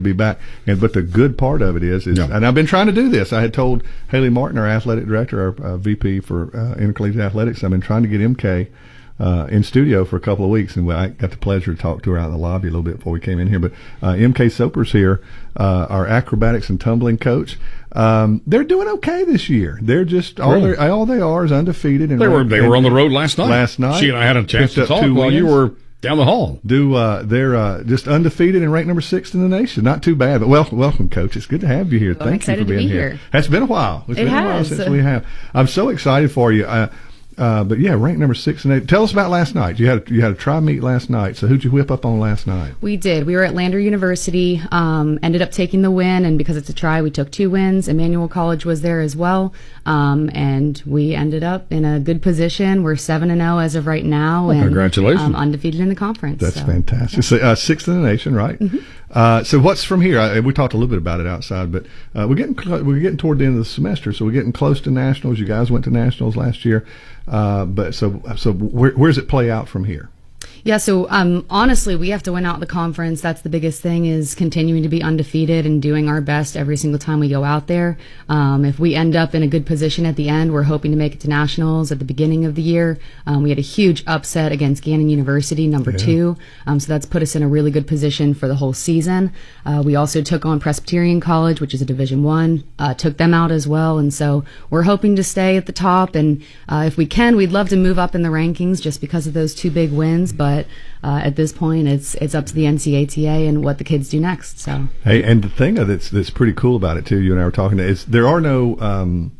be back. But the good part of it is and I've been trying to do this. I had told Haley Martin, our athletic director, our VP for intercollegiate athletics, I've been trying to get MK in studio for a couple of weeks, and I got the pleasure to talk to her out in the lobby a little bit before we came in here. But MK Soper's here, our acrobatics and tumbling coach. They're doing okay this year. They're just all they are is undefeated. And they were on the road last night. She and I had a chance to talk while you were down the hall. They're just undefeated and ranked number 6 in the nation. Not too bad. But welcome, Coach. It's good to have you here. Thank you for being here. It's been a while. It's been a while since we have. I'm so excited for you. But yeah, ranked number 6 and 8. Tell us about last night. You had a try meet last night. So who'd you whip up on last night? We did. We were at Lander University. Ended up taking the win, and because it's a try, we took 2 wins. Emmanuel College was there as well, and we ended up in a good position. We're 7-0 as of right now, and congratulations, undefeated in the conference. That's fantastic. So, 6th in the nation, right? Mm-hmm. So what's from here? We talked a little bit about it outside, but we're getting toward the end of the semester, so we're getting close to nationals. You guys went to nationals last year. But where does it play out from here? Yeah, so honestly, we have to win out the conference. That's the biggest thing, is continuing to be undefeated and doing our best every single time we go out there. If we end up in a good position at the end, we're hoping to make it to nationals at the beginning of the year. We had a huge upset against Gannon University, number 2. So that's put us in a really good position for the whole season. We also took on Presbyterian College, which is a Division I, took them out as well. And so we're hoping to stay at the top. And if we can, we'd love to move up in the rankings just because of those 2 big wins. But at this point, it's up to the NCATA and what the kids do next. So hey, and the thing that's pretty cool about it too, you and I were talking, is there are no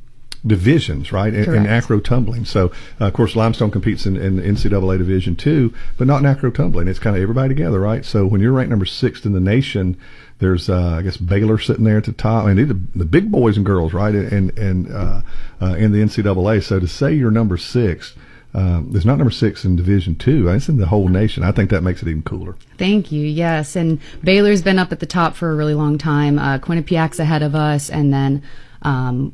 divisions, right, in acro tumbling. So of course Limestone competes in NCAA Division II, but not in acro tumbling. It's kind of everybody together, right? So when you're ranked number 6th in the nation, there's I guess Baylor sitting there at the top. I mean, these are the big boys and girls, right, in the NCAA. So to say you're number 6. There's not number 6 in Division II. It's in the whole nation. I think that makes it even cooler. Thank you. Yes, and Baylor's been up at the top for a really long time. Quinnipiac's ahead of us, and then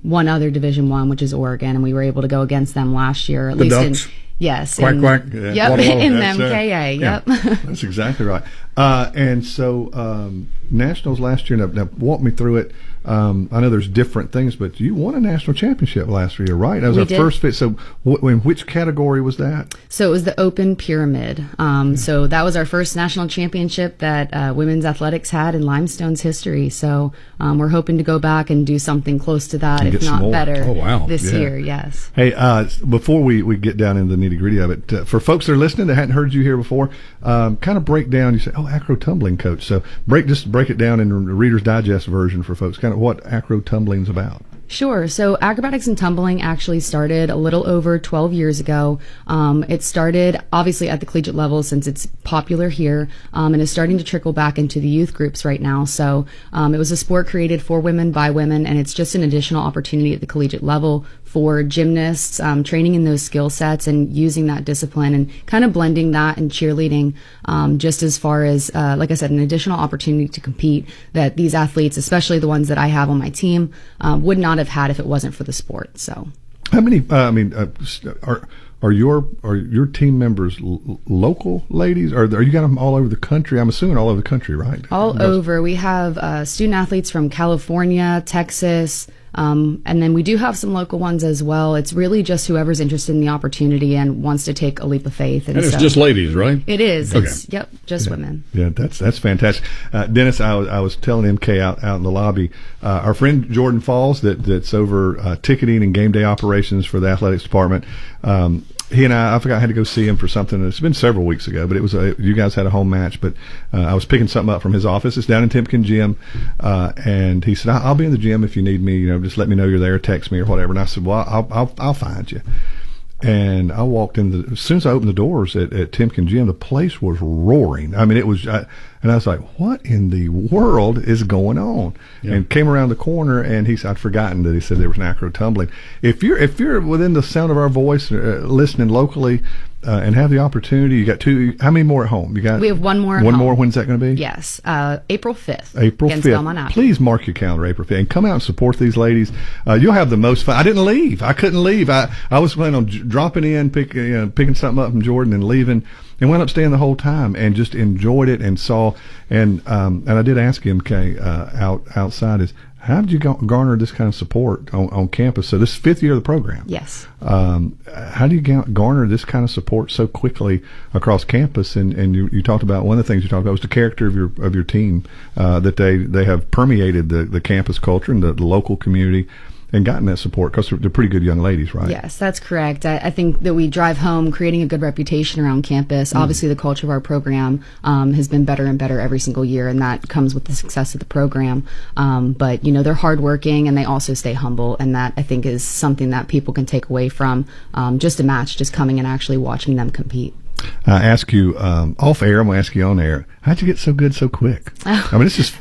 one other Division I, which is Oregon, and we were able to go against them last year. At the least Ducks. Yes. Quack, quack. Yep, in the MKA. Yep. That's exactly right. And so nationals last year, now walk me through it. I know there's different things, but you won a national championship last year, right? That was our first fit. So in which category was that? So it was the Open Pyramid. So that was our first national championship that women's athletics had in Limestone's history. So we're hoping to go back and do something close to that, if not better, this year. Yes. Hey, before we get down into the nitty gritty of it, for folks that are listening that hadn't heard you here before, kind of break down. You say, acro tumbling coach. So break it down in the Reader's Digest version for folks. Kind of what acro tumbling's about. Sure. So acrobatics and tumbling actually started a little over 12 years ago. It started obviously at the collegiate level since it's popular here, and is starting to trickle back into the youth groups right now. So it was a sport created for women by women, and it's just an additional opportunity at the collegiate level for gymnasts, training in those skill sets and using that discipline and kind of blending that and cheerleading, just as far as, like I said, an additional opportunity to compete that these athletes, especially the ones that I have on my team, would not have had if it wasn't for the sport. So how many, are your team members local ladies, or you got them all over the country? I'm assuming all over the country, right? All over. We have student athletes from California, Texas, and then we do have some local ones as well. It's really just whoever's interested in the opportunity and wants to take a leap of faith. And it's just ladies, right? It is. Okay. Yep, just women. Yeah, that's fantastic. Dennis, I was telling MK out in the lobby, our friend Jordan Falls that's over ticketing and game day operations for the athletics department. He and I forgot I had to go see him for something. It's been several weeks ago, but it was you guys had a home match. But I was picking something up from his office. It's down in Timken Gym, and he said, "I'll be in the gym if you need me. Just let me know you're there. Text me or whatever." And I said, "Well, I'll find you." And I walked in. As soon as I opened the doors at Timken Gym, the place was roaring. I mean, it was. And I was like, "What in the world is going on?" Yeah. And came around the corner, and he said, "I'd forgotten that." He said there was an acro tumbling. If you're within the sound of our voice, listening locally, and have the opportunity, you got 2. How many more at home? We have one more. One more. When's that going to be? Yes, April 5th. April 5th. Please mark your calendar, April 5th, and come out and support these ladies. You'll have the most fun. I didn't leave. I couldn't leave. I was planning on dropping in, picking something up from Jordan and leaving. and wound up staying the whole time and just enjoyed it and saw. And I did ask him, outside is, how did you garner this kind of support on campus? So this is 5th year of the program. Yes. How do you garner this kind of support so quickly across campus? And you talked about, one of the things you talked about was the character of your team, that they have permeated the campus culture and the local community, and gotten that support because they're pretty good young ladies, right? Yes, that's correct. I think that we drive home creating a good reputation around campus. Obviously, the culture of our program has been better and better every single year, and that comes with the success of the program. But, they're hardworking, and they also stay humble, and that, I think, is something that people can take away from just a match, just coming and actually watching them compete. I ask you off air, I'm going to ask you on air, how'd you get so good so quick? I mean, it's just...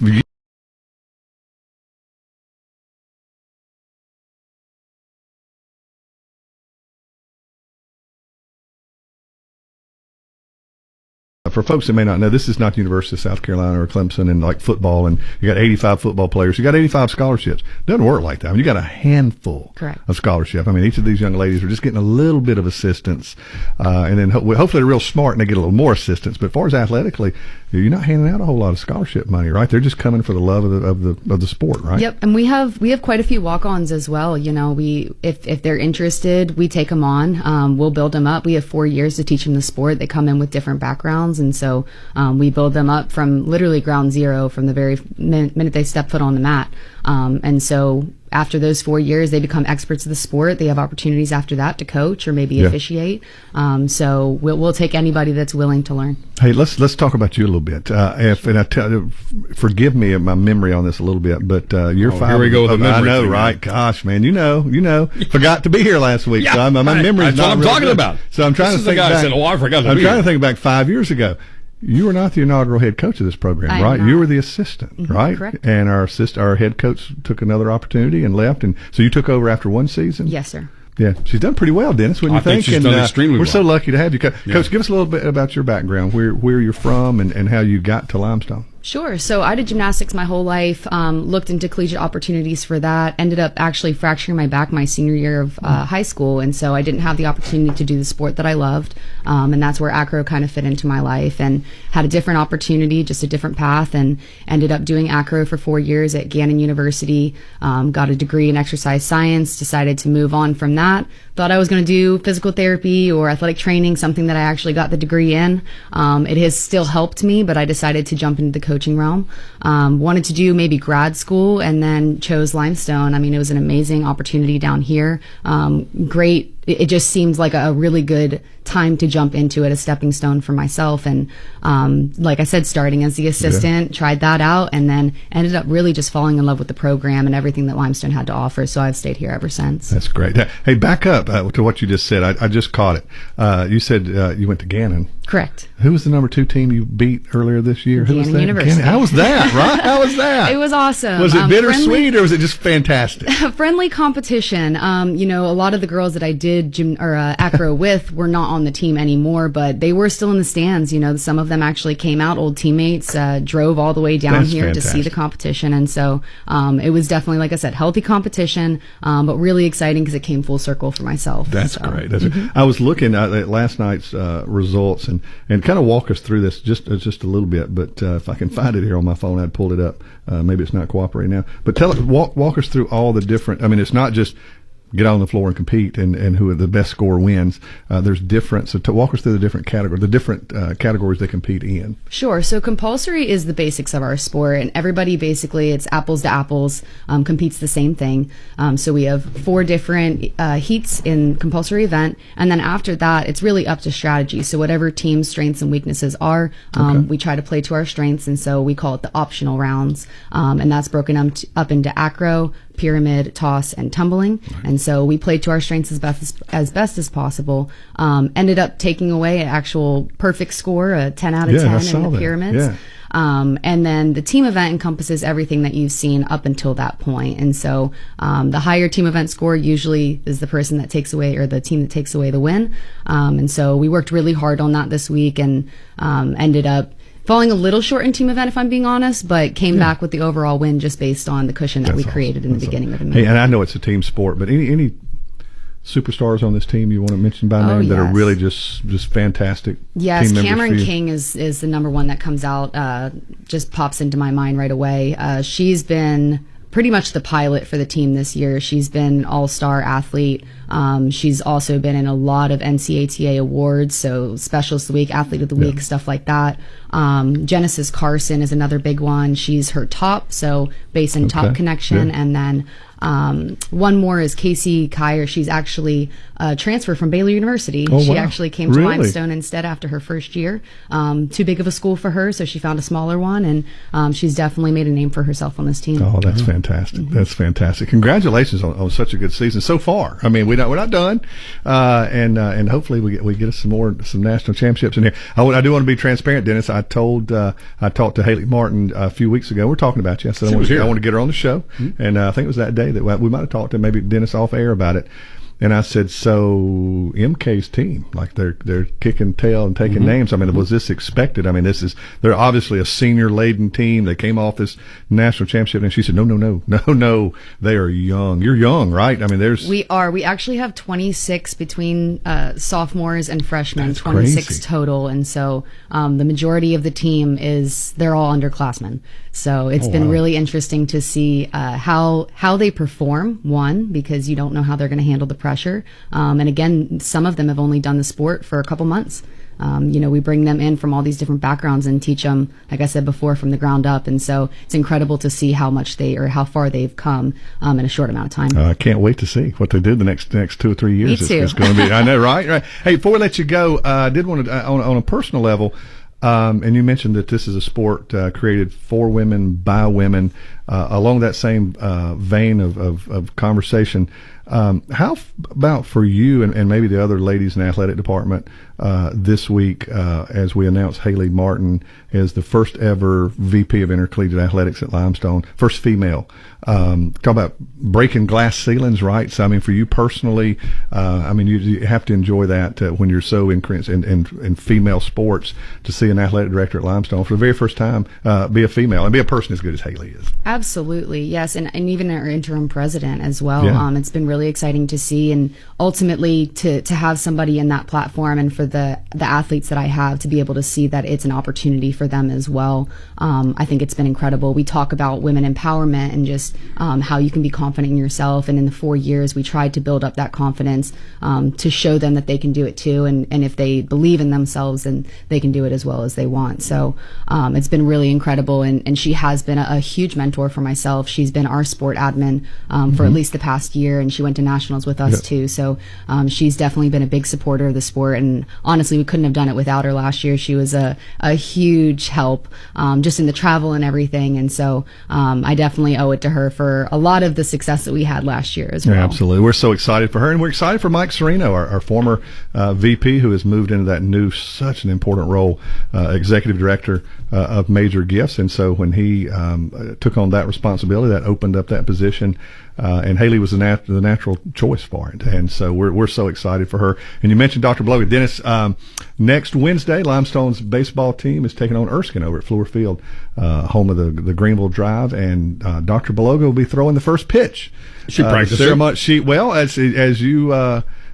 For folks that may not know, this is not the University of South Carolina or Clemson and like football, and you got 85 football players, you got 85 scholarships. It doesn't work like that. I mean, you got a handful of scholarship. I mean, each of these young ladies are just getting a little bit of assistance, and then hopefully they're real smart and they get a little more assistance. But as far as athletically, you're not handing out a whole lot of scholarship money, right? They're just coming for the love of the sport, right? Yep, and we have quite a few walk-ons as well. If they're interested, we take them on. We'll build them up. We have 4 years to teach them the sport. They come in with different backgrounds, and so we build them up from literally ground zero from the very minute they step foot on the mat. And so after those 4 years, they become experts of the sport. They have opportunities after that to coach or maybe officiate. So we'll take anybody that's willing to learn. Hey, let's talk about you a little bit. Forgive me of my memory on this a little bit, but you're 5. Here we go with the memory. I know, thing, right? Man. Gosh, man, you know, forgot to be here last week. Yeah, so my memory's that's not what I'm real talking good. about. So I'm trying to think back. Said, I forgot to I'm be trying here. to think back 5 years ago. You were not the inaugural head coach of this program, I am right? not. You were the assistant, right? Correct. And our head coach took another opportunity and left, and so you took over after one season. Yes, sir. Yeah, she's done pretty well, Dennis. What do you think? She's done extremely we're well. so lucky to have you, Coach. Give us a little bit about your background, where you're from, and how you got to Limestone. Sure. So I did gymnastics my whole life, looked into collegiate opportunities for that, ended up actually fracturing my back my senior year of high school. And so I didn't have the opportunity to do the sport that I loved. And that's where acro kind of fit into my life, and had a different opportunity, just a different path, and ended up doing acro for 4 years at Gannon University, got a degree in exercise science, decided to move on from that. Thought I was going to do physical therapy or athletic training, something that I actually got the degree in. It has still helped me, but I decided to jump into the coaching realm. Wanted to do maybe grad school, and then chose Limestone. I mean, it was an amazing opportunity down here. Great. It just seems like a really good time to jump into it, a stepping stone for myself. And like I said, starting as the assistant, tried that out, and then ended up really just falling in love with the program and everything that Limestone had to offer. So I've stayed here ever since. That's great. Hey, back up to what you just said. I just caught it. You said you went to Gannon. Correct. Who was the number 2 team you beat earlier this year? Who was that? University. Gannon. How was that, right? How was that? It was awesome. Was it bittersweet, or was it just fantastic? Friendly competition. A lot of the girls that I did acro with were not on the team anymore, but they were still in the stands. Some of them actually came out, old teammates, drove all the way down That's here fantastic. to see the competition. And so it was definitely, like I said, healthy competition, but really exciting because it came full circle for myself. That's great. I was looking at last night's results and kind of walk us through this just a little bit. But if I can find it here on my phone, I'd pulled it up. Maybe it's not cooperating now. But walk us through all the different. I mean, it's not just get on the floor and compete, and who the best score wins. There's different. So to walk us through the different categories they compete in. Sure. So compulsory is the basics of our sport, and everybody basically, it's apples to apples, competes the same thing. So we have 4 different heats in compulsory event, and then after that, it's really up to strategy. So whatever team's strengths and weaknesses are, we try to play to our strengths, and so we call it the optional rounds, and that's broken up into acro, pyramid, toss, and tumbling. And so we played to our strengths as best as possible. Ended up taking away an actual perfect score, a 10 out of 10 in the pyramids. Yeah. And then the team event encompasses everything that you've seen up until that point. And so the higher team event score usually is the person that takes away, or the team that takes away the win. And so we worked really hard on that this week, and ended up falling a little short in team event, if I'm being honest, but came back with the overall win just based on the cushion that we created in the beginning of the meet. Hey, and I know it's a team sport, but any superstars on this team you want to mention by name that are really just fantastic? Yes, team members Cameron King is the number one that comes out, just pops into my mind right away. She's been pretty much the pilot for the team this year. She's been all-star athlete. She's also been in a lot of NCATA awards, so Specialist of the Week, Athlete of the Week, stuff like that. Genesis Carson is another big one. She's her top, so base and top connection. And then one more is Casey Kyer. She's actually transferred from Baylor University. She actually came to Limestone instead after her first year. Too big of a school for her, so she found a smaller one, and she's definitely made a name for herself on this team. Oh, that's fantastic. That's fantastic. Congratulations on such a good season so far. I mean, we're not done, and hopefully we get us some national championships in here. I do want to be transparent, Dennis. I talked to Haley Martin a few weeks ago. We're talking about you. I said I want to get her on the show, and I think it was that day that we might have talked to maybe Dennis off air about it. And I said, so MK's team, like they're kicking tail and taking names. I mean, was this expected? I mean, they're obviously a senior laden team. They came off this national championship, and she said, no, they are young. You're young, right? I mean, we actually have 26 between sophomores and freshmen. That's 26 crazy. Total, and so the majority of the team they're all underclassmen. So it's been really interesting to see how they perform. One, because you don't know how they're going to handle the pressure. And again, some of them have only done the sport for a couple months. We bring them in from all these different backgrounds and teach them, like I said before, from the ground up. And so it's incredible to see how far they've come in a short amount of time. I can't wait to see what they do the next 2 or 3 years. Me too. It's going to be, I know, right? Hey, before we let you go, I did want to, on a personal level, and you mentioned that this is a sport created for women, by women. Along that same vein of conversation, how about for you and maybe the other ladies in the athletic department this week as we announce Haley Martin as the first ever VP of Intercollegiate Athletics at Limestone, first female. Talk about breaking glass ceilings, right? So, I mean, for you personally, you have to enjoy that when you're so entrenched in female sports, to see an athletic director at Limestone for the very first time be a female and be a person as good as Haley is. Absolutely, yes, and even our interim president as well. Yeah. It's been really exciting to see, and ultimately to have somebody in that platform, and for the athletes that I have to be able to see that it's an opportunity for them as well. I think it's been incredible. We talk about women empowerment and just how you can be confident in yourself, and in the 4 years we tried to build up that confidence to show them that they can do it too, and if they believe in themselves, then they can do it as well as they want. So it's been really incredible, and she has been a huge mentor for myself. She's been our sport admin for at least the past year, and she went to nationals with us too. So she's definitely been a big supporter of the sport, and honestly, we couldn't have done it without her last year. She was a huge help just in the travel and everything, and so I definitely owe it to her for a lot of the success that we had last year as well. Yeah, absolutely. We're so excited for her, and we're excited for Mike Serino, our former VP, who has moved into that such an important role, executive director of Major Gifts. And so when he took on that responsibility, that opened up that position, and Haley was the natural choice for it. And so we're so excited for her. And you mentioned Dr. Bloga. Dennis, next Wednesday, Limestone's baseball team is taking on Erskine over at Fluor Field, home of the Greenville Drive, and Dr. Bloga will be throwing the first pitch. She practiced.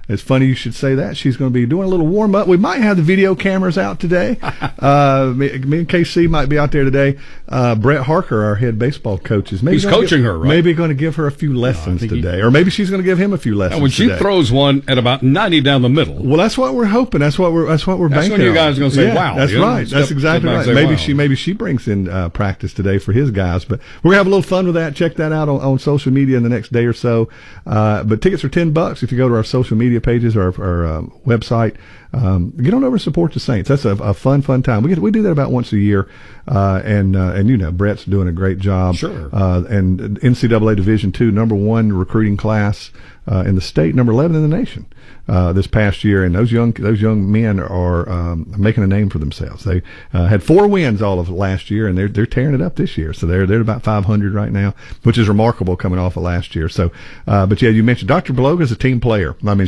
It's funny you should say that. She's going to be doing a little warm up. We might have the video cameras out today. Me and KC might be out there today. Brett Harker, our head baseball coach, he's coaching her, right? Maybe going to give her a few lessons today, or maybe she's going to give him a few lessons. When she throws one at about 90 down the middle, well, that's what we're hoping. That's what we're banking. That's when you guys are going to say, "Wow!" That's right. That's exactly right. Maybe she brings in practice today for his guys. But we're gonna have a little fun with that. Check that out on social media in the next day or so. But tickets are $10 if you go to our social media pages or our website. Get on over and support the Saints. That's a fun time. We do that about once a year, and Brett's doing a great job. Sure. And NCAA Division II #1 recruiting class in the state, number 11 in the nation this past year, and those young men are making a name for themselves. They had 4 wins all of last year, and they're tearing it up this year. So they're about 500 right now, which is remarkable coming off of last year. So, but yeah, you mentioned Dr. Bloga is a team player. I mean,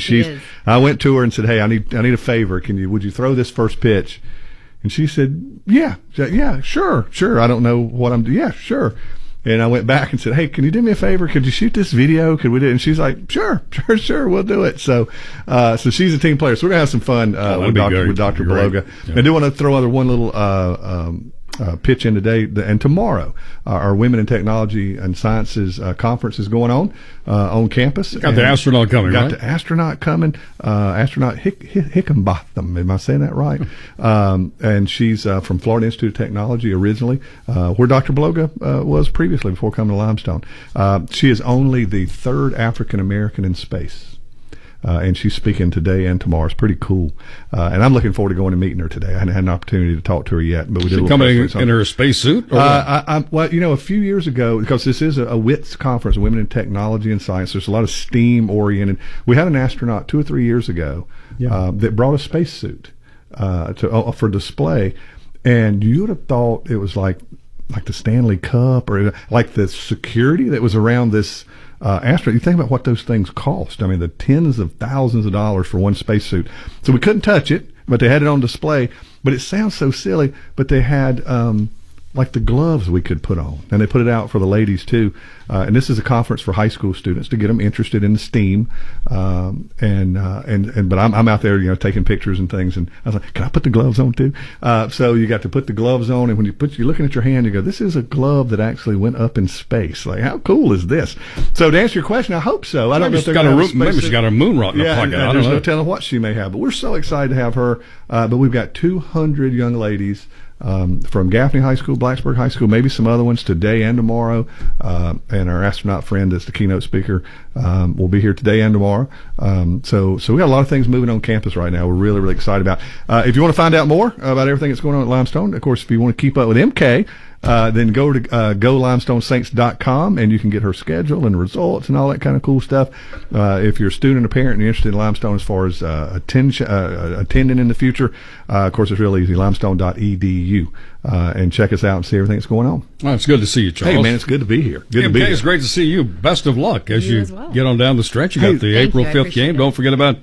I went to her and said, "Hey, I need a favor. Would you throw this first pitch?" And she said, "Yeah, sure. I don't know what I'm doing. Yeah, sure." And I went back and said, hey, can you do me a favor? Could you shoot this video? Could we do it? And she's like, sure, we'll do it. So she's a team player. So we're going to have some fun with Dr. Beloga. Yeah. I do want to throw other one little pitch in today and tomorrow. Our Women in Technology and Sciences conference is going on campus. Got the astronaut coming, right? Got the astronaut coming. Astronaut Hickenbotham. Am I saying that right? And she's from Florida Institute of Technology originally, where Dr. Beloga was previously before coming to Limestone. She is only the third African American in space. And she's speaking today and tomorrow. It's pretty cool. And I'm looking forward to going and meeting her today. I hadn't had an opportunity to talk to her yet, but we did. She coming in her spacesuit? Well, a few years ago, because this is a WITS conference, Women in Technology and Science, there's a lot of STEAM oriented. We had an astronaut 2 or 3 years ago that brought a spacesuit for display, and you would have thought it was like the Stanley Cup or like the security that was around this astronaut. You think about what those things cost. I mean, the tens of thousands of dollars for one spacesuit. So we couldn't touch it, but they had it on display. But it sounds so silly, but they had like the gloves we could put on, and they put it out for the ladies too. And this is a conference for high school students to get them interested in the STEAM. But I'm out there, taking pictures and things. And I was like, can I put the gloves on too? So you got to put the gloves on, and when you're looking at your hand, you go, this is a glove that actually went up in space. Like, how cool is this? So to answer your question, I hope so. I don't know if maybe she's got a moon rock in her pocket. I don't know. There's no telling what she may have, but we're so excited to have her. But we've got 200 young ladies from Gaffney High School, Blacksburg High School, maybe some other ones today and tomorrow. And our astronaut friend that's the keynote speaker will be here today and tomorrow. So we got a lot of things moving on campus right now. We're really, really excited about. If you want to find out more about everything that's going on at Limestone, of course, if you want to keep up with MK, then go to GoLimestoneSaints.com, and you can get her schedule and results and all that kind of cool stuff. If you're a student or parent and you're interested in Limestone as far as attending in the future, of course, it's real easy, limestone.edu. And check us out and see everything that's going on. Well, it's good to see you, Charles. Hey, man, it's good to be here. Good to be here. It's great to see you. Best of luck as you get on down the stretch. You got the April 5th game. Don't forget about